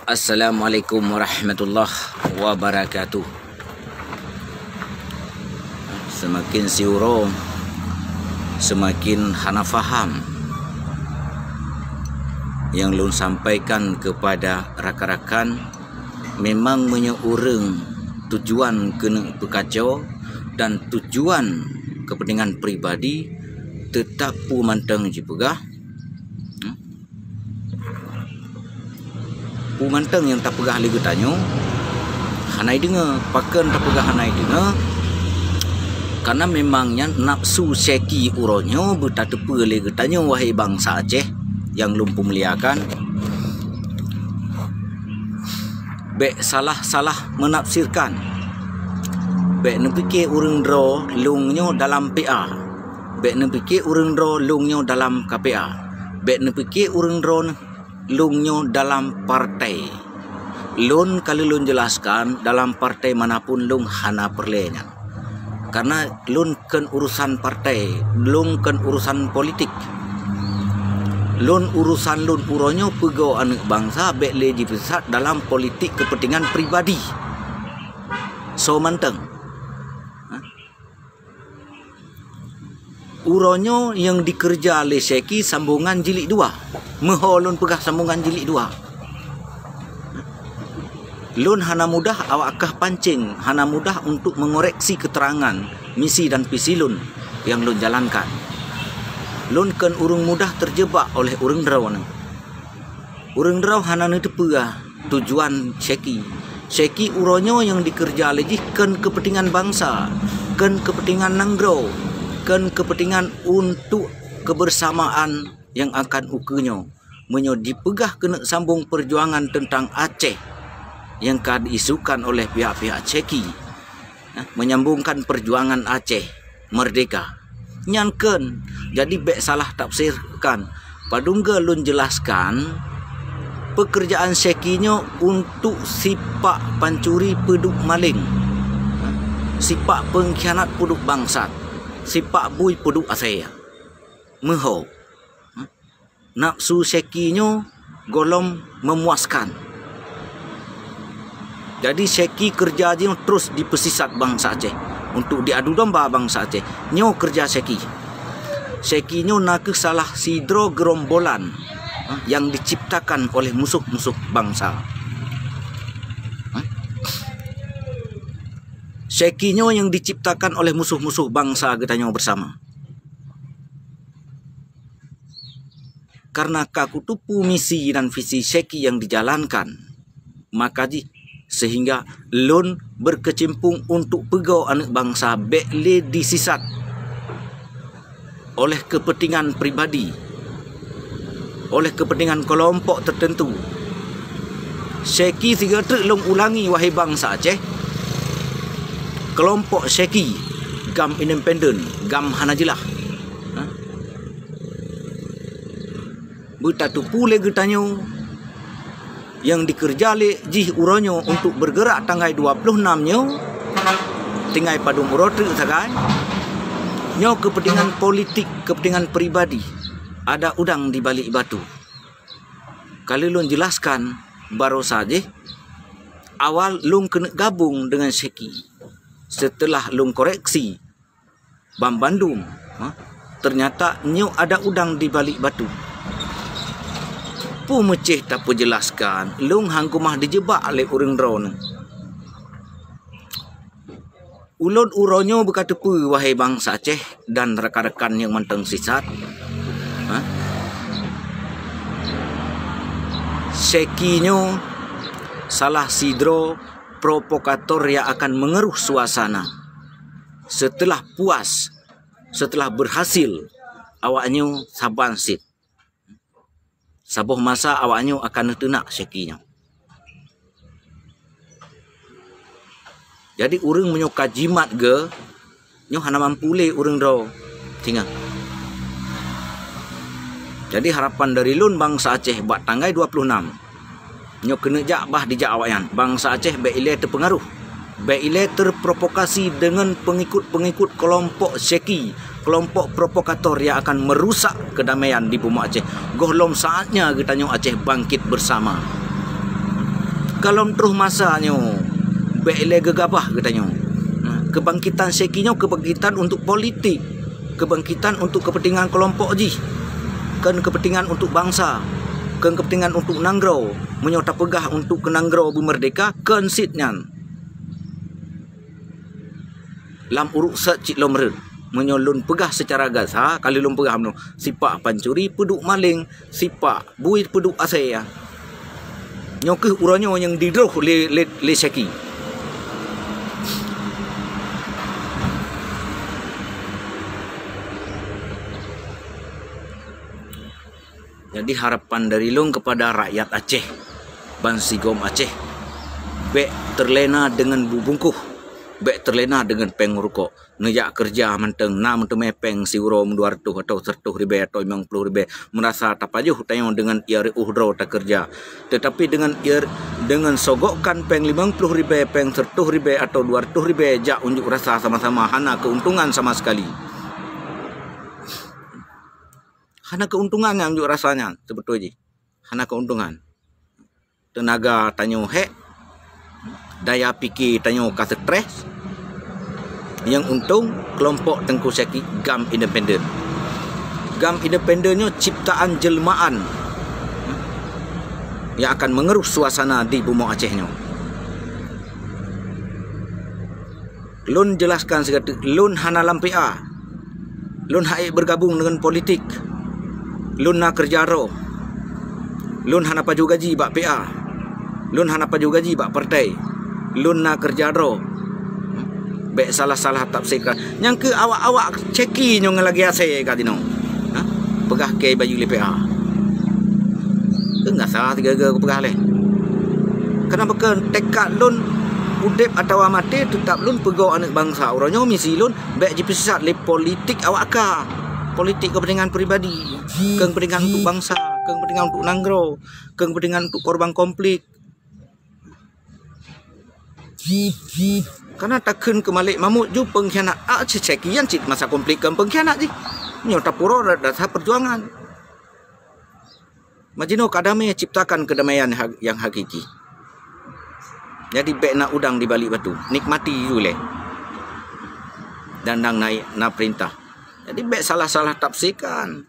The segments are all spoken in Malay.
Assalamualaikum warahmatullahi wabarakatuh. Semakin siuro, semakin hana faham yang lun sampaikan kepada rakan-rakan memang menyeurang tujuan kena berkacau dan tujuan kepentingan pribadi tetap pu mantang jipegah. Pu mantang yang tak pegah lagi tanyo hanai dengar pakan tak pegah hanai dengar karena memangnya nafsu seki uronyo bertatepa lagi tanyo wahai bangsa Aceh yang lumpuh meliakan bek salah-salah menafsirkan bek nepikir urang dro lungnyo dalam PA, bek nepikir urang dro lungnyo dalam KPA, bek nepikir urang dro lungnyo dalam partai. Lun kalau lun jelaskan dalam partai manapun lun hana perlenya. Karena lun kan urusan partai, lun kan urusan politik. Lun urusan lun uronyo pegau anak bangsa bek leji besar dalam politik kepentingan pribadi. So manteng. Uronyo yang dikerja oleh Seki sambungan jilid 2. Meholun pegah sambungan jilid 2. Lun hana mudah awakah pancing, hana mudah untuk mengoreksi keterangan misi dan visi lun yang lun jalankan. Lun kan urung mudah terjebak oleh urang draw. Urang draw hana netepegah tujuan Seki. Seki uronyo yang dikerja oleh kan kepentingan bangsa, kan kepentingan nanggro, kan kepentingan untuk kebersamaan yang akan ukenyo menyo dipegah kena sambung perjuangan tentang Aceh yang kad diisukan oleh pihak-pihak Seki menyambungkan perjuangan Aceh merdeka nyanken jadi bek salah tafsirkan padungga lun jelaskan pekerjaan Sekinyo untuk sipak pancuri peduk maling, sipak pengkhianat peduk bangsat, sipak bui peduk asaya. Meho nafsu Sekinyo golong memuaskan. Jadi Seki kerja je terus dipesisat bangsa Aceh untuk diadu domba bangsa Aceh. Nyo kerja Seki. Sekinyo nak salah sidro gerombolan yang diciptakan oleh musuh-musuh bangsa. Sekinyo yang diciptakan oleh musuh-musuh bangsa getanyo bersama. Karena kakutupu misi dan visi Seki yang dijalankan, maka sehingga lun berkecimpung untuk pegau anak bangsa bekle disisat oleh kepentingan pribadi, oleh kepentingan kelompok tertentu. Seki tiga long ulangi wahai bangsa Aceh, kelompok Seki gam independen, gam hanajilah bertatupu lagi tanyo yang dikerja le jih uronyo untuk bergerak tanggal 26 nyo tinggal padung urotu sagai nyo kepentingan politik, kepentingan pribadi ada udang di balik batu. Kalau lun jelaskan baru saja awal lun kena gabung dengan Seki, setelah lun koreksi Bam Bandung ternyata nyo ada udang di balik batu. Pu meceh tak pu jelaskan lung hangkumah dijebak oleh urang drone. Ulun uronyo berkata pu wahai bangsa Aceh dan rekan-rekan yang manteng sisat. Sekinyo salah sidro provokator yang akan mengeruh suasana. Setelah puas, setelah berhasil awaknyo saban sit. Sabuh masa awaknyo akan tenak Sekinyo. Jadi urang menyoka jimat ge nyo hana mampu le urang dro tinggal. Jadi harapan dari lun bangsa Aceh buat tanggal 26 nyo kena jak bah dijak awakyan bangsa Aceh be ile terpengaruh, be ile terprovokasi dengan pengikut-pengikut kelompok Seki, kelompok provokator yang akan merusak kedamaian di bumi Aceh. Gohlom saatnya kita Aceh bangkit bersama. Kalau terus masanya bele gegabah katanya. Kebangkitan sekinya kebangkitan untuk politik, kebangkitan untuk kepentingan kelompok ji, kan kepentingan untuk bangsa, kan kepentingan untuk nanggro, menyota pegah untuk kenanggro bumerdeka kan sitnyan. Lam uruk secik lomren menyolun pegah secara gasa kali lum pegah no sipak pancuri peduk maling sipak buih peduk asaya nyokeh uranyo yang didroh le seki. Jadi harapan dari lung kepada rakyat Aceh, Bansigom Aceh, bek terlena dengan bubungkuh, bek terlena dengan pengurukok, nejak kerja menteng na menteng mepeng si urom 200 atau 100 ribu atau 50 ribu merasa tapajuh tayong dengan iar uhdro tak kerja, tetapi dengan sogokkan peng 50 ribu peng 100 ribu atau 200 ribu jak unjuk rasa sama-sama hana keuntungan sama sekali. Hana keuntungan yang unjuk rasanya sebetulnya. Hana keuntungan. Tenaga tanyo hek, daya pikir tanyo ka stres. Yang untung kelompok Tengku Seki GAM independen. GAM independennya ciptaan jelmaan yang akan mengerus suasana di Bumau Acehnya. Lun jelaskan sekali, lun hana lampia, lun hai bergabung dengan politik, lun na kerja ro, lun hana paju gaji bak PA, lun hana paju gaji bak partai, lun na kerja ro, bek salah-salah tafsirkan. Yang ke awak-awak ceki nyong lagi ase katino, pegah ke baju le PA, enggak salah tiga aku pegah le. Kenapa kan tekad lun udep atau mati tetap lun pegau anak bangsa orangnya misi lun bek jipisat le politik awak ka. Politik kepentingan pribadi, kepentingan untuk bangsa, kepentingan untuk nanggro, kepentingan untuk korban konflik. Karena takkan ke Malik Mahmud ju pengkhianat cekian cik masa konflik kan pengkhianat ji. Nyota puro dasar perjuangan. Majino kadame ciptakan kedamaian yang hakiki. Jadi bek nak udang di balik batu, nikmati jule. Dandang naik na perintah. Jadi bek salah-salah tafsirkan.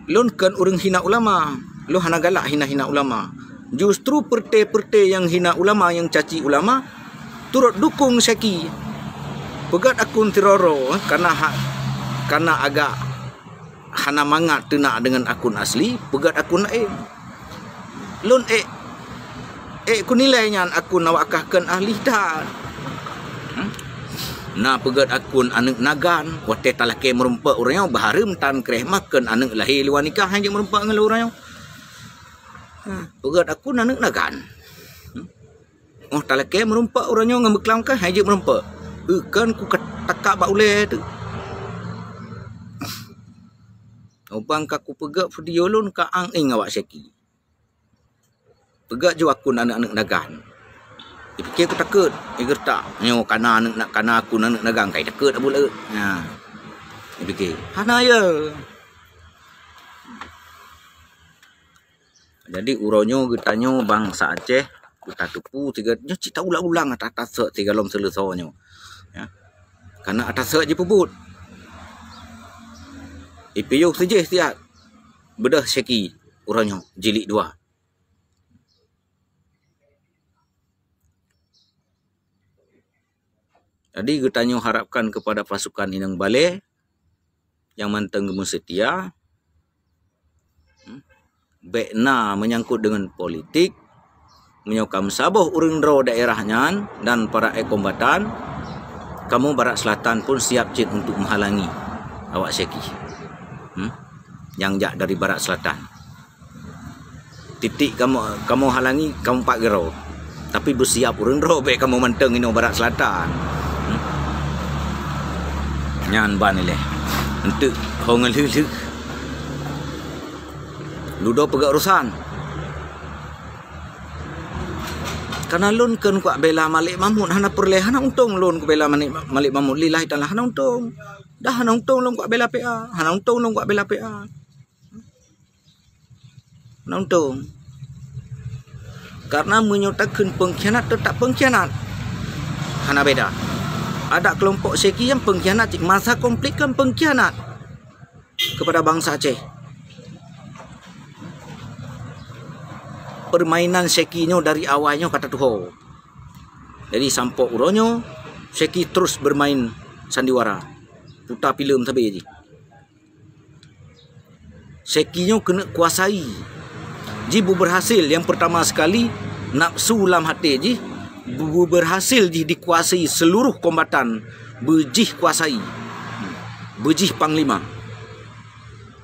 Lun kan orang hina ulama. Lu hana galak hina-hina ulama. Justru perte-perte yang hina ulama, yang caci ulama, turut dukung Seki. Pegat akun tiroro karena agak hana mangat tenak dengan akun asli, pegat akun lain. Lun ku nilainya akun awakahkan ahli dah. Na pegat akun anak nagan wate talake merumpak orangnya baharum tan kreh makan anak lahir luar nikah hanya merumpak dengan orangnya. Pegat akun anak nagan. Oh talake merumpak orangnya ngameklam kan hanya merumpak. Kan ku takak ba ule tu. Obang kaku pegat video lun ka ang ing awak Seki. Pegat jo akun anak-anak nagan. Fikir aku takut, fikir tak. Nyo kana aku anak nagang kai takut tak pula. Ha. Fikir. Hana ya. Jadi uronyo getanyo bangsa Aceh kita tupu tiga nyo cita ulang-ulang atas tiga lom selesonyo. Ya. Karena atas je pebut. Ipiyuk saja setiap bedah Seki uronyo jilid 2. Jadi getanyo harapkan kepada pasukan Inang Balai yang manteng gemu setia, bekna menyangkut dengan politik, menyokam saboh urang ro daerahnya dan para kombatan, kamu Barat Selatan pun siap cit untuk menghalangi awak Seki. Yang jak dari Barat Selatan. Titik kamu halangi kamu Pak Gero. Tapi bersiap urang ro bek kamu manteng ino Barat Selatan. Nyan ban ile untuk hongan lulu ludo pegak urusan karena lun kan kuat bela Malik Mahmud hana perle hana untung lun ku bela Malik Mahmud lillahi taala hana untung dah hana untung lun kuat bela PA hana untung lun kuat bela PA hana untung Karena menyatakan pengkhianat tetap pengkhianat. Hana beda. Ada kelompok Seki yang pengkhianat, masa konflik kan pengkhianat kepada bangsa Aceh. Permainan Sekinyo dari awalnya kata Tuho. Jadi sampai uronyo Seki terus bermain sandiwara. Putar film tapi je. Sekinyo kena kuasai. Jibu berhasil yang pertama sekali nafsu lam hati ji berhasil ji dikuasai seluruh kombatan bejih kuasai. Bejih panglima.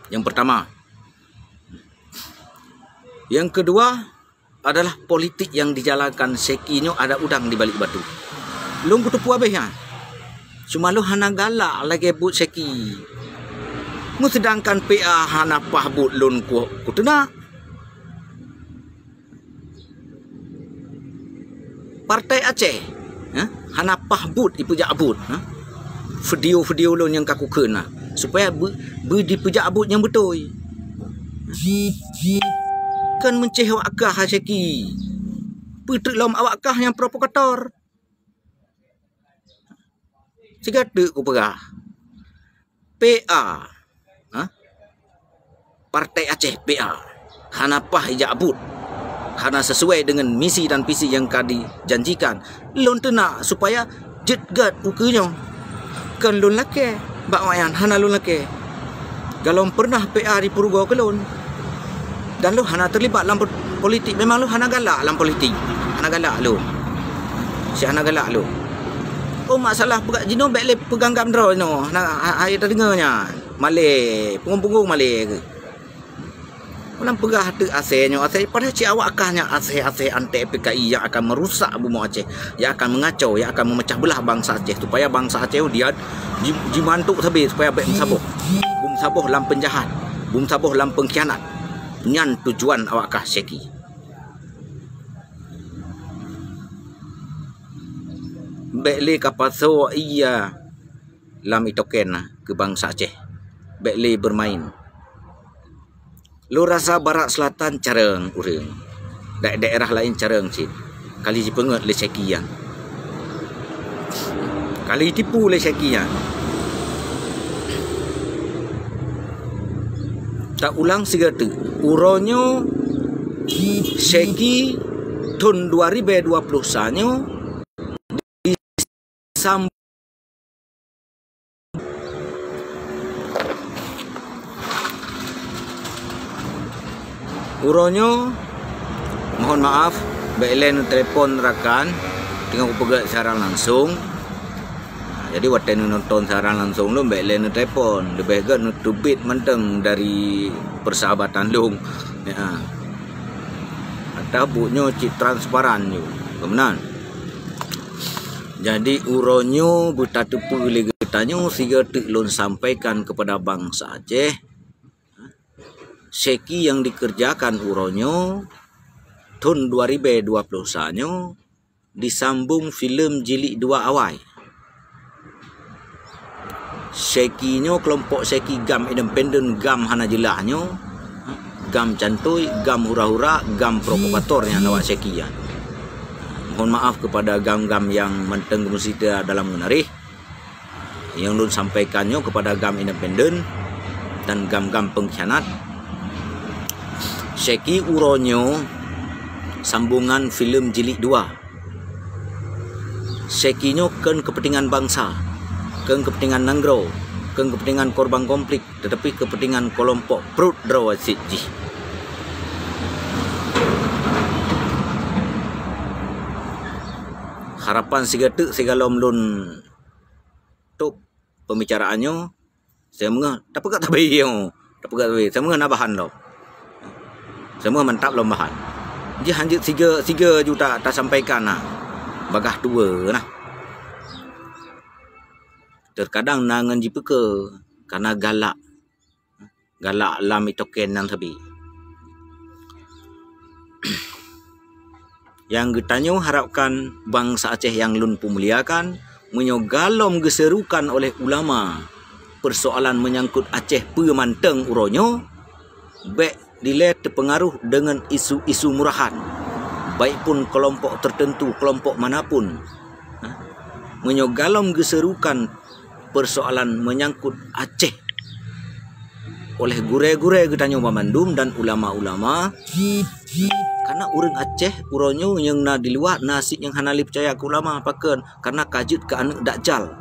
Yang pertama. Yang kedua adalah politik yang dijalankan Sekinyo ada udang di balik batu. Long kutu puabehnya. Cuma lo hana galak lagi but Seki. Mu sedangkan PA hana pahbut lon kutu nak. Partai Aceh, hana pahbut dipejak abut, video-video lo yang kaku kena supaya dipejak abut yang betul. Kan mencehok akah Seki. Putrik lom awak kah yang provokator. Segala ku pegah. PA, Partai Aceh PA, hana pah ijak abut. Karena sesuai dengan misi dan visi yang kadi janjikan. Lon tenak supaya jetgat ukenya. Kan lon lake. Bak wayan hana lon lake. Kalau pernah PA di Purgo ke lon. Dan lo hana terlibat dalam politik. Memang lo hana galak dalam politik. Hana galak lo. Si hana galak lo. Oh masalah pegak jino baik le pegang gamdra no. Air terdengarnya. Malay. Punggung-punggung malay ke. Orang pegah tu Acehnya Aceh pada cik awak kahnya Aceh anti PKI yang akan merusak bumi Aceh, yang akan mengacau, yang akan memecah belah bangsa Aceh supaya bangsa Aceh dia dimantuk habis supaya baik bum sabuh dalam penjahat, bum sabuh dalam pengkhianat. Nyan tujuan awak kah Seki. Baiklah kapaso iya lam itoken ke bangsa Aceh. Baiklah bermain. Lo rasa barat selatan careng urang. Daerah lain careng cik. Kali dipengat le Sekian. Kali tipu le Sekian. Tak ulang segala uronyo Seki tahun 2020 sanyo disambung uronyo, mohon maaf, baiklah telepon rakan, tengok pegat secara langsung. Jadi waktu nonton secara langsung lo, baiklah telepon, lebih agak nutubit menteng dari persahabatan lo. Ya. Atau bunyo cik transparan yo, kemenan. Jadi uronyo bertatupu legetanyo sehingga lon sampaikan kepada bangsa Aceh. Seki yang dikerjakan uronyo tahun 2020 sanyo disambung filem jilid 2 awal. Sekinyo kelompok Seki gam independen, gam hana jelahnya, gam cantoi, gam hura-hura, gam provokatornya nawak Sekian. Mohon maaf kepada gam-gam yang menteng musida dalam menarih yang lu sampaikannya kepada gam independen dan gam-gam pengkhianat. Seki uronyo sambungan filem jilid 2. Sekinyo kan kepentingan bangsa, kan kepentingan nanggro, kan kepentingan korban konflik, tetapi kepentingan kelompok perut drawasiji. Harapan sigatu segala lon tok pembicaraannya saya mengah tak pegat tabai yo, tak pegat tabai saya mengah nabahan lo. Semua mantap lombahan. Dia hanya 3 juta tak sampaikan nah. Bagah 2 nah. Terkadang nangan jipeke karena galak. Galak lam itoken nang tabi. Yang getanyo harapkan bangsa Aceh yang lun pemuliakan menyogalom geserukan oleh ulama persoalan menyangkut Aceh pemanteng uronyo baik dilihat terpengaruh dengan isu-isu murahan baik pun kelompok tertentu, kelompok manapun, menyogalom geserukan persoalan menyangkut Aceh oleh gure-gure getanyo Mamandum dan ulama-ulama, karena urang Aceh uronyo yang na di luar nasib yang hanali percaya ke ulama paken karena kajut ke anak Dajjal,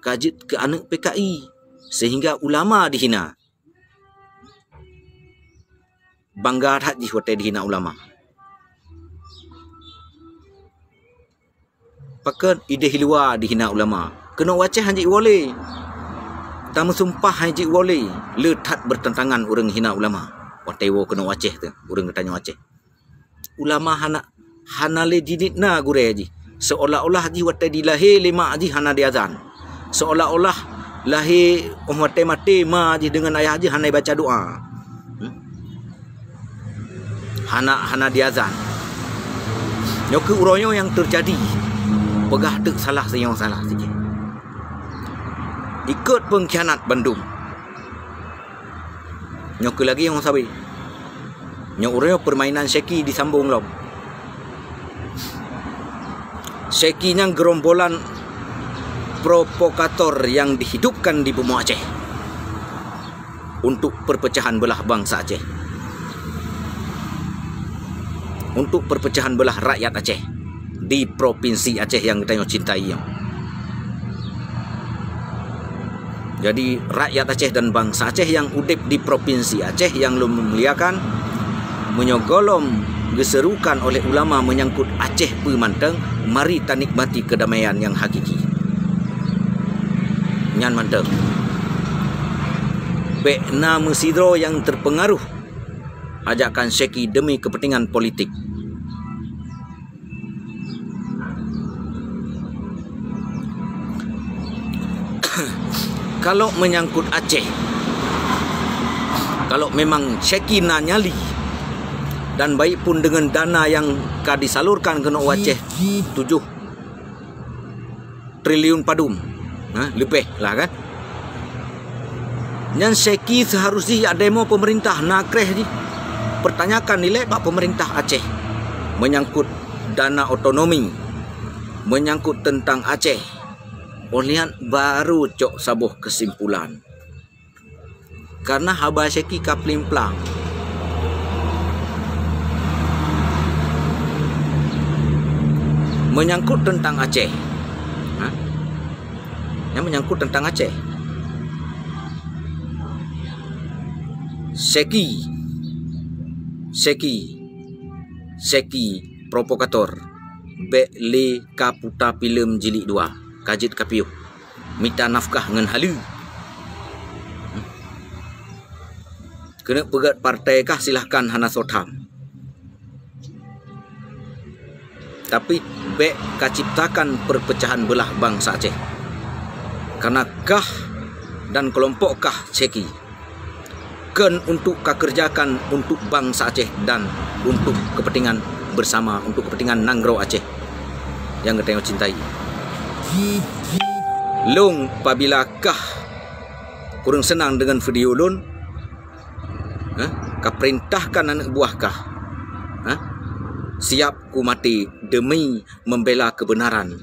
kajut ke anak PKI, sehingga ulama dihina. Bangga haji hotel dihina ulama. Paken ide hilwa dihina ulama. Kena waceh hanji wole. Tamu sumpah hanji wole. Letat bertentangan orang hina ulama. Watewo kena waceh tu. Orang tanya waceh. Ulama hana le dinitna gure haji. Seolah-olah haji wate dilahi lima haji hana diazan. Seolah-olah lahi wate mati ma haji dengan ayah haji hana baca doa. Hana diazan. Nyoke uronyo yang terjadi. Pegah dek salah sayang salah saja. Ikut pengkhianat Bandung. Nyoke lagi yang sabi. Nyok uronyo permainan Syeki disambung lom. Syekinya gerombolan provokator yang dihidupkan di bumi Aceh untuk perpecahan belah bangsa Aceh, untuk perpecahan belah rakyat Aceh di provinsi Aceh yang kita cintai. Jadi rakyat Aceh dan bangsa Aceh yang udip di provinsi Aceh yang lu memuliakan menyogolom geserukan oleh ulama menyangkut Aceh pemanteng, mari kita nikmati kedamaian yang hakiki. Nyan manteng. Bekna mesidro yang terpengaruh ajakan Syeki demi kepentingan politik. Kalau menyangkut Aceh, kalau memang Syeki nyali dan baik pun dengan dana yang disalurkan ke Aceh 7 triliun padum, lebih lah kan. Yang Syeki seharusnya demo pemerintah nakreh di pertanyakan nilai pak pemerintah Aceh menyangkut dana otonomi, menyangkut tentang Aceh. Olian baru cok sabuh kesimpulan. Karena haba Syeki kaplimplang. Menyangkut tentang Aceh. Yang menyangkut tentang Aceh. Syeki provokator. Bekle kaputa film jilid 2. Kajit kapiuh. Minta nafkah ngan halu. Kena pegat partai kah silahkan hana sotham. Tapi bek kaciptakan perpecahan belah bangsa Aceh. Karena kah dan kelompok kah Syeki ken untuk kerjakan untuk bangsa Aceh dan untuk kepentingan bersama, untuk kepentingan Nanggro Aceh yang kita cintai. Long apabila kah kurang senang dengan video lun, kah perintahkan anak buah kah, siap ku mati demi membela kebenaran.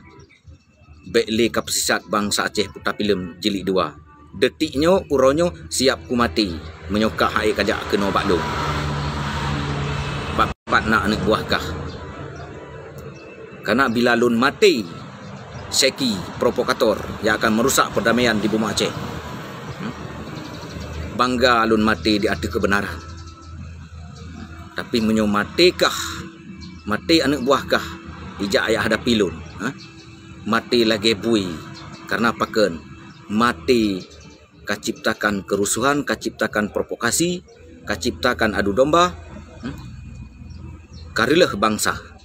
Bekle kapsisat bangsa Aceh putar film jilid 2. Detiknya uronyo siap ku mati menyokah hai kajak kena baklo. Bapak nak anak buah kah. Karena bila lun mati Syeki provokator yang akan merusak perdamaian di bumi Aceh. Bangga alun mati di arti kebenaran. Tapi menyomatikah mati anak buahkah ijak ayah hadapi lun. Mati lagi bui. Karena paken mati kaciptakan kerusuhan, kaciptakan provokasi, kaciptakan adu domba. Karilah bangsa.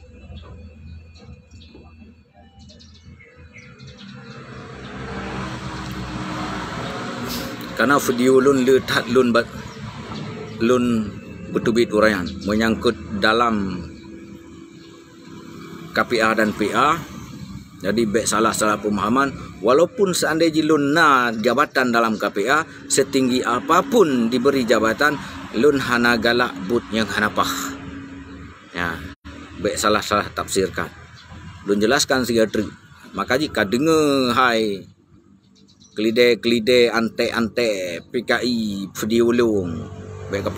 Karena video lun letak lun betubit urayan menyangkut dalam KPA dan PA. Jadi bek salah-salah pemahaman. Walaupun seandainya lun na jabatan dalam KPA, setinggi apapun diberi jabatan, lun hana galak but yang hanapah. Ya, baik salah-salah tafsirkan. Lun jelaskan sigatri. Maka jika dengar hai kelide-kelide ante-ante PKI video ulung, baik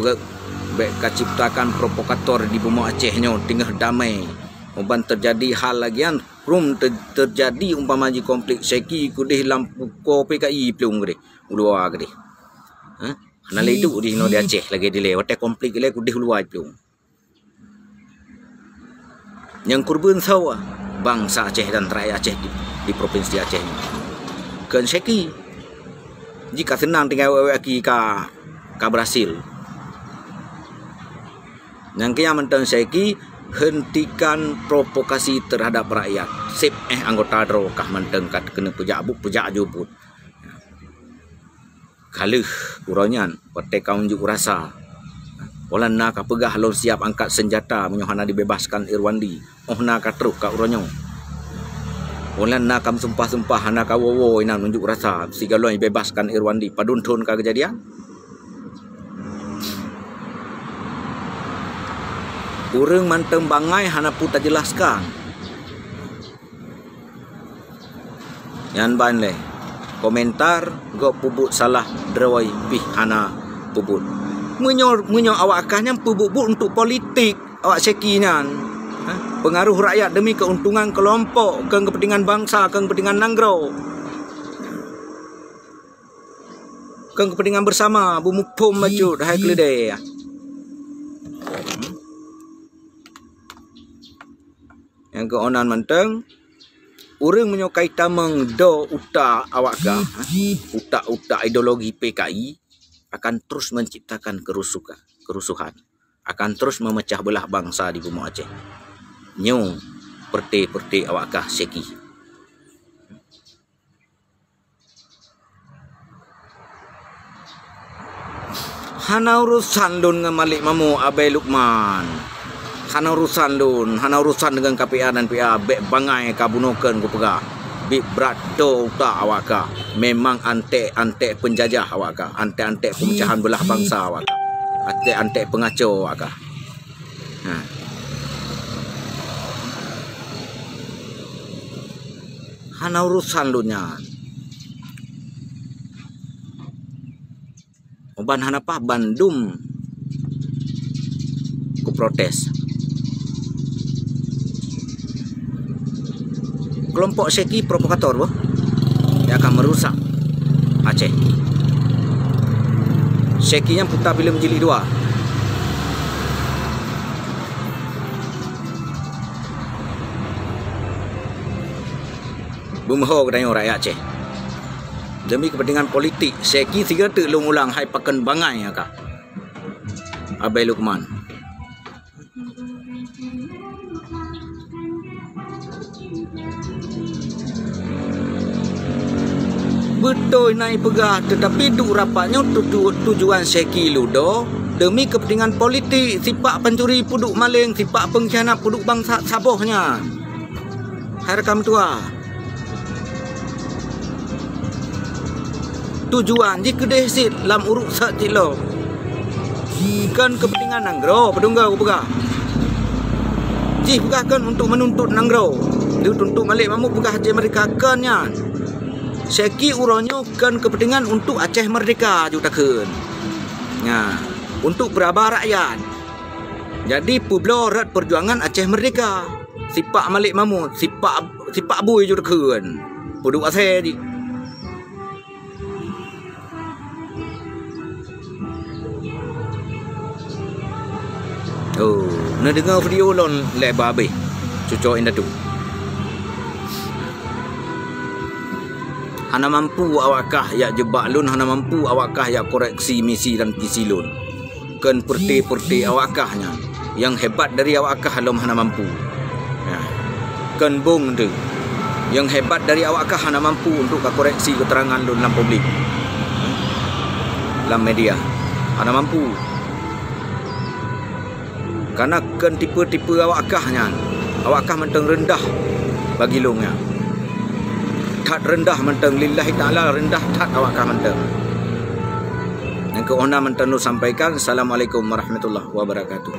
ciptakan provokator di bumi Aceh nyo tengah damai. Uban terjadi hal lagian rum terjadi umpama ji konflik seki kudih lampu ko PKI pelung gede. Ulua gede. Ha? Hana ledu di no di Aceh lagi dile wate konflik le kudih ulua pelung. Yang kurban sawa bangsa Aceh dan rakyat Aceh di provinsi Aceh ini. Kan seki jika senang tinggal waki ka berhasil. Yang kia mentang seki hentikan provokasi terhadap rakyat. Sip anggota dro kah mentang kat kena pujak juput. Kaluh uronyan pate kau unjuk rasa. Olan nak pegah lon siap angkat senjata menyohana dibebaskan Irwandi. Oh nak teruk ka uronyo. Olan nak kam sumpah-sumpah nak wowo ina unjuk rasa sigalon bebaskan Irwandi paduntun ka kejadian. Urang manteng bangai hana puta jelaskan. Yan ban le. Komentar go pubut salah drawai pih hana pubut. Munyo awak akahnya pubut untuk politik awak sekinya. Pengaruh rakyat demi keuntungan kelompok, kepentingan bangsa, kepentingan nanggro. Kepentingan bersama bumuk pom maju dah kelede. Yang ke onan menteng urang menyokai tameng do utak awak ka utak ideologi PKI akan terus menciptakan kerusuhan, akan terus memecah belah bangsa di bumi Aceh. Nyo perti awak ka seki. Hana urusan lun dengan Malik Mamu Abai Lukman. Hana urusan dengan KPA dan PA bek bangai kabunoken ku pegah. Big berat do utak awak ka. Memang ante penjajah awak ka. Ante pemecahan belah bangsa awak ka. Ante pengacau awak ka. Hana urusan lunya. Oban hana apa Bandung ku protes. Kelompok seki provokator boh yang akan merusak Aceh. Sekinya putar film jilid 2. Bumho kedai rakyat Aceh. Demi kepentingan politik, seki tiga telung ulang hai pakan bangai akak. Abai Lukman. Betul naik pegah, tetapi duk rapatnya tujuan seki ludo demi kepentingan politik. Sipak pencuri puduk maling, sipak pengkhianat puduk bangsa sabohnya. Hai rekam tua. Tujuan jika desit lam uruk sak cilo. Kan kepentingan nanggro pedungga pegah. Jih pegah kan untuk menuntut nanggro. Dia tuntut Malik Mamu pegah je mereka kannya. Seki uronyo kan kepentingan untuk Aceh merdeka jutakeun. Nah, untuk berabah rakyat. Jadi publorat perjuangan Aceh merdeka. Sipak Malik Mamu, sipak bui jutakeun. Puduk Aceh di. Oh, nak dengar video lon lebar habis. Cucuk indah tu. Hana mampu awakkah ya jebak lun, hana mampu awakkah ya koreksi misi dan visi lun. Ken perti awakkahnya. Yang hebat dari awakkah lom hana mampu. Ya. Ken bung tu. Yang hebat dari awakkah hana mampu untuk koreksi keterangan lun dalam publik. Dalam media. Hana mampu. Karena ken tipe-tipe awakkahnya. Awakkah mentang rendah bagi lungnya. Tat rendah mentang lillahi ta'ala rendah tat awakkah mentang. Yang ke ona mentang sampaikan. Assalamualaikum warahmatullahi wabarakatuh.